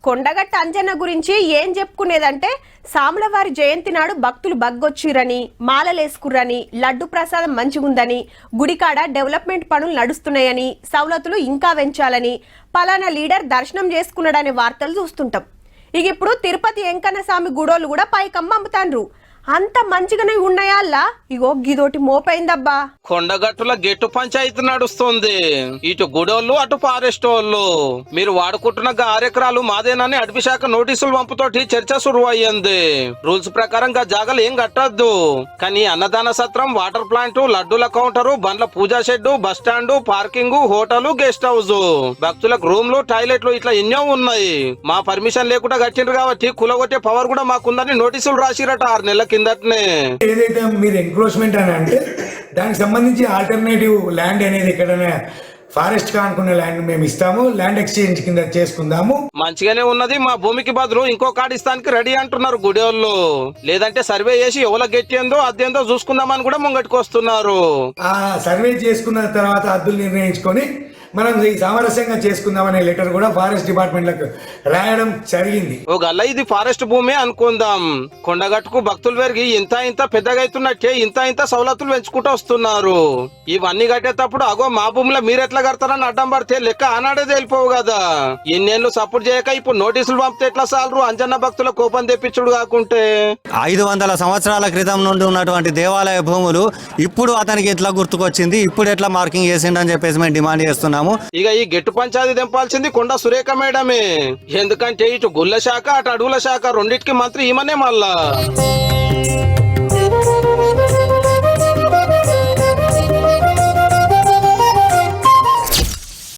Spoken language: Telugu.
కొండగట్ట అంజన్న గురించి ఏం చెప్పుకునేదంటే సాములవారి జయంతి నాడు భక్తులు బగ్గొచ్చిరని మాలలేసుకుర్రని లడ్డు ప్రసాదం మంచిగుందని గుడికాడ డెవలప్మెంట్ పనులు నడుస్తున్నాయని సౌలతులు ఇంకా పెంచాలని పలానా లీడర్ దర్శనం చేసుకున్నాడనే వార్తలు చూస్తుంటాం. ఇక ఇప్పుడు తిరుపతి వెంకన్న స్వామి గుడోళ్ళు కూడా పైకమ్మ అమ్ముతాండ్రు. అంత మంచిగానే ఉన్నాయా? ఇగో గిదోటి మోపైందబ్బా. కొండగట్టుల గెట్టు పంచాయతీ నడుస్తుంది. ఇటు గుడోళ్ళు అటు ఫారెస్ట్ వాళ్ళు. మీరు వాడుకుంటున్న 6 ఎకరాలు మాదేనని అటవీ శాఖ నోటీసులు పంపుతోటి చర్చ సురువు అయ్యింది. రూల్స్ ప్రకారం జాగాలు ఏం కట్టద్దు, కానీ అన్నదాన సత్రం, వాటర్ ప్లాంట్, లడ్డూల కౌంటరు, బండ్ల puja shed, bus stand, parking, hotel, guest house, భక్తులకు రూమ్లు, టాయిలెట్లు ఇట్లా ఎన్నో ఉన్నాయి. మా పర్మిషన్ లేకుండా కట్టిండ్రు కాబట్టి కులగొట్టే పవర్ కూడా మాకుందని నోటీసులు రాసిరట 6 నెలల కిందటనే. ఏదైతే మీరు ఎంక్రోచ్మెంట్ అని అంటే దానికి సంబంధించి ఆల్టర్నేటివ్ ల్యాండ్ అనేది ఎక్కడైనా ఫారెస్ట్ గా అనుకున్న ల్యాండ్ మేము ఇస్తాము, ల్యాండ్ ఎక్స్చేంజ్ కింద చేసుకుందాము. మంచిగానే ఉన్నది. మా భూమికి బదులు ఇంకో కాడిస్తానికి రెడీ అంటున్నారు గుడేళ్ళు. లేదంటే సర్వే చేసి ఎవల గెట్టేందో అదేందో చూసుకుందామని కూడా ముంగట్టుకొస్తున్నారు. ఆ సర్వే చేసుకున్న తర్వాత హద్దులు నిర్ణయించుకొని మనం ఈ సామరస్యంగా చేసుకుందామనే లెటర్ కూడా ఫారెస్ట్ డిపార్ట్మెంట్ లకు రాయడం జరిగింది. ఓ గల్ల ఇది ఫారెస్ట్ భూమి అనుకుందాం. కొండగట్టుకు భక్తులు పెరిగి ఇంత పెద్దగా అవుతున్నట్టే ఇంత సౌలతులు పెంచుకుంటూ వస్తున్నారు. ఇవన్నీ కట్టేటప్పుడు అగో మా భూమిలో మీరెట్లా కడతారని అడ్డం పడితే లెక్క ఆనాడే తేలిపోవు కదా. ఎన్నేళ్ళు సపోర్ట్ చేయక ఇప్పుడు నోటీసులు పంపితే ఎట్లా సాలరు? అంజన్న భక్తుల కోపం తెప్పించుడు కాకుంటే 500 సంవత్సరాల క్రితం నుండి ఉన్నటువంటి దేవాలయ భూములు ఇప్పుడు అతనికి ఎట్లా గుర్తుకొచ్చింది, ఇప్పుడు ఎట్లా మార్కింగ్ చేసిండని చెప్పేసి మేము డిమాండ్ చేస్తున్నాం. ఇక ఈ గెట్టు పంచాయతీ దింపాల్సింది కొండ సురేఖ మేడమే. ఎందుకంటే ఇటు గుళ్ళ శాఖ అటు అడవుల శాఖ రెండింటికి మంత్రి ఈమెనే మళ్ళా.